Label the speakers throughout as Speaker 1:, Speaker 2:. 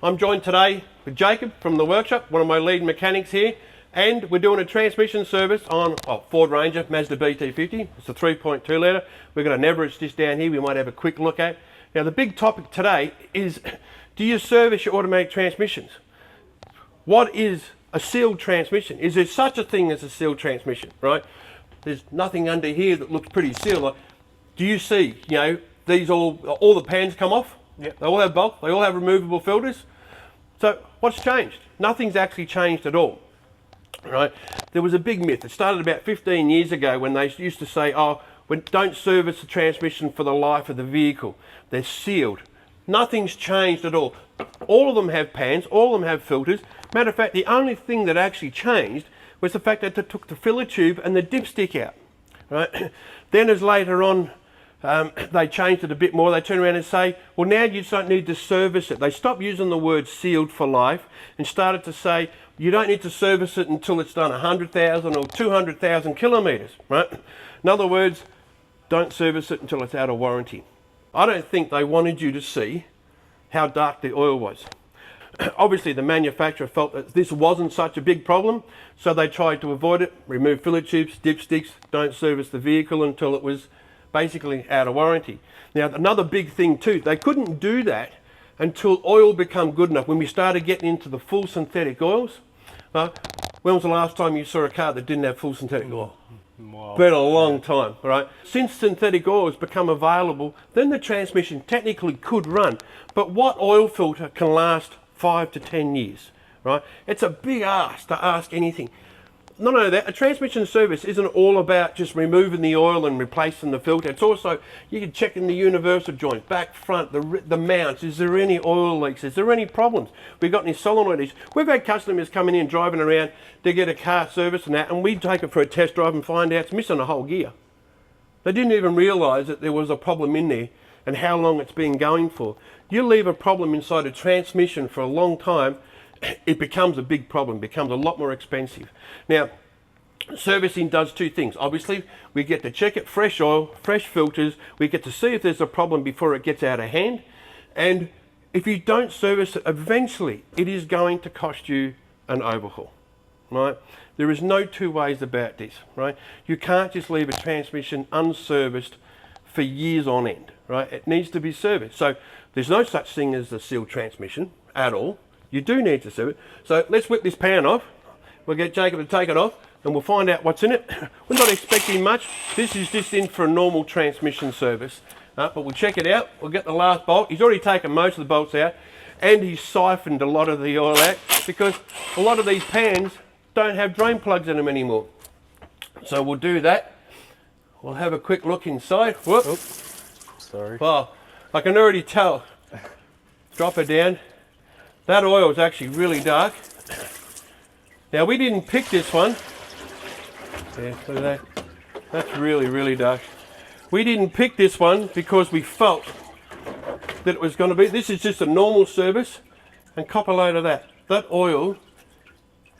Speaker 1: I'm joined today with Jacob from the workshop, one of my lead mechanics here, and we're doing a transmission service on Ford Ranger, Mazda BT50. It's a 3.2 litre. We've got an Everest just down here we might have a quick look at. Now the big topic today is, do you service your automatic transmissions? What is a sealed transmission? Is there such a thing as a sealed transmission, right? There's nothing under here that looks pretty sealed. Like, do you see, these all the pans come off?
Speaker 2: Yep.
Speaker 1: They all have bulk, they all have removable filters. So what's changed? Nothing's actually changed at all, right? There was a big myth. It started about 15 years ago when they used to say, don't service the transmission for the life of the vehicle. They're sealed. Nothing's changed at all. All of them have pans, all of them have filters. Matter of fact, the only thing that actually changed was the fact that they took the filler tube and the dipstick out, right? Then as later on, they changed it a bit more. They turn around and say, well, now you just don't need to service it. They stopped using the word sealed for life and started to say, you don't need to service it until it's done 100,000 or 200,000 kilometres, right? In other words, don't service it until it's out of warranty. I don't think they wanted you to see how dark the oil was. Obviously, the manufacturer felt that this wasn't such a big problem, so they tried to avoid it, remove filler tubes, dipsticks, don't service the vehicle until it was basically out of warranty. Now, another big thing too, they couldn't do that until oil became good enough. When we started getting into the full synthetic oils, when was the last time you saw a car that didn't have full synthetic oil?
Speaker 2: Wow.
Speaker 1: Been a long time, right? Since synthetic oil has become available, then the transmission technically could run. But what oil filter can last 5 to 10 years, right? It's a big ask to ask anything. Not only that, a transmission service isn't all about just removing the oil and replacing the filter. It's also, you can check in the universal joints, back, front, the mounts. Is there any oil leaks? Is there any problems? We've got any solenoid issues? We've had customers coming in, driving around to get a car service and that, and we take it for a test drive and find out it's missing a whole gear. They didn't even realise that there was a problem in there and how long it's been going for. You leave a problem inside a transmission for a long time, it becomes a big problem, becomes a lot more expensive. Now, servicing does two things. Obviously, we get to check it, fresh oil, fresh filters. We get to see if there's a problem before it gets out of hand. And if you don't service it, eventually it is going to cost you an overhaul, right? There is no two ways about this, right? You can't just leave a transmission unserviced for years on end, right? It needs to be serviced. So there's no such thing as a sealed transmission at all. You do need to service it. So let's whip this pan off. We'll get Jacob to take it off and we'll find out what's in it. We're not expecting much. This is just in for a normal transmission service. But we'll check it out. We'll get the last bolt. He's already taken most of the bolts out and he's siphoned a lot of the oil out because a lot of these pans don't have drain plugs in them anymore. So we'll do that. We'll have a quick look inside. Whoop.
Speaker 2: Oops. Sorry.
Speaker 1: Well, I can already tell. Drop it down. That oil is actually really dark. Now we didn't pick this one. Yeah, look at that. That's really, really dark. We didn't pick this one because we felt that it was going to be, this is just a normal service, and cop a load of that. That oil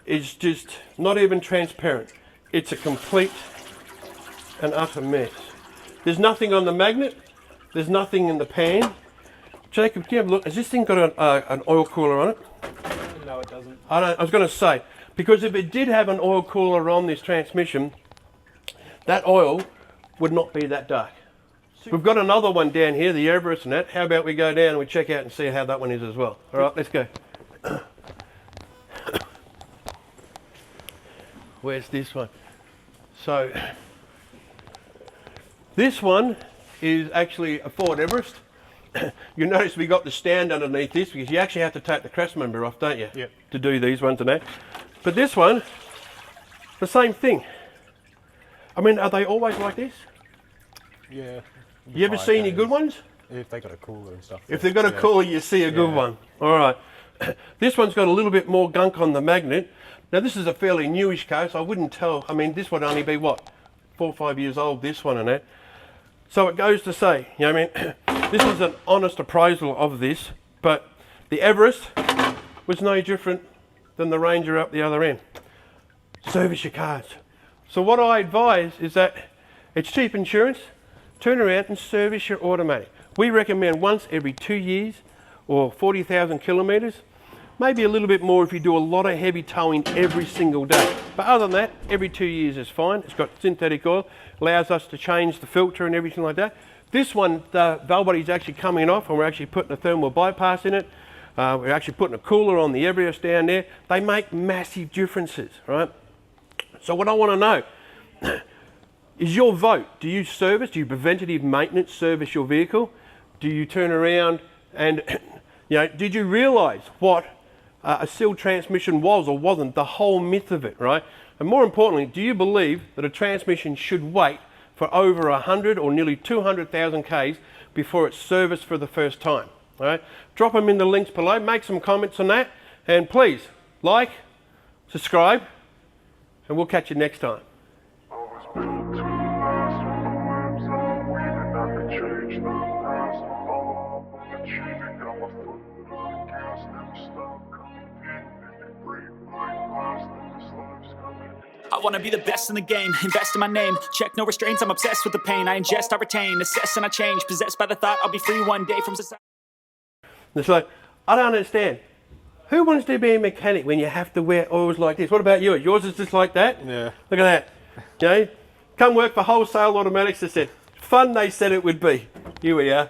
Speaker 1: is just not even transparent. It's a complete and utter mess. There's nothing on the magnet. There's nothing in the pan. Jacob, can you have a look? Has this thing got an oil cooler on it?
Speaker 2: No, it doesn't.
Speaker 1: I was going to say, because if it did have an oil cooler on this transmission, that oil would not be that dark. We've got another one down here, the Everest and that. How about we go down and we check out and see how that one is as well? All right, let's go. Where's this one? So, this one is actually a Ford Everest. You notice we got the stand underneath this because you actually have to take the crash member off, don't you?
Speaker 2: Yep.
Speaker 1: To do these ones and that. But this one, the same thing. I mean, are they always like this?
Speaker 2: Yeah.
Speaker 1: You ever see any good ones?
Speaker 2: If they got a cooler and stuff.
Speaker 1: If they've got a cooler, you see a good one. All right. This one's got a little bit more gunk on the magnet. Now, this is a fairly newish car, so I wouldn't tell. I mean, this would only be, what, 4 or 5 years old, this one and that. So it goes to say, I mean, this is an honest appraisal of this, but the Everest was no different than the Ranger up the other end. Service your cars. So what I advise is that it's cheap insurance. Turn around and service your automatic. We recommend once every 2 years or 40,000 kilometres. Maybe a little bit more if you do a lot of heavy towing every single day. But other than that, every 2 years is fine. It's got synthetic oil, allows us to change the filter and everything like that. This one, the valve body is actually coming off, and we're actually putting a thermal bypass in it. We're actually putting a cooler on the Ebrius down there. They make massive differences, right? So what I want to know is your vote. Do you service, do you preventative maintenance service your vehicle? Do you turn around and, did you realise what a sealed transmission was or wasn't, the whole myth of it, right? And more importantly, do you believe that a transmission should wait for over 100 or nearly 200,000 Ks before it's serviced for the first time? All right? Drop them in the links below, make some comments on that, and please like, subscribe, and we'll catch you next time.
Speaker 3: I wanna be the best in the game, invest in my name, check no restraints, I'm obsessed with the pain, I ingest, I retain, assess and I change, possessed by the thought I'll be free one day from society.
Speaker 1: It's like, I don't understand. Who wants to be a mechanic when you have to wear oils like this? What about you? Yours is just like that?
Speaker 2: Yeah.
Speaker 1: Look at that. Come work for Wholesale Automatics, they said. Fun they said it would be. Here we are.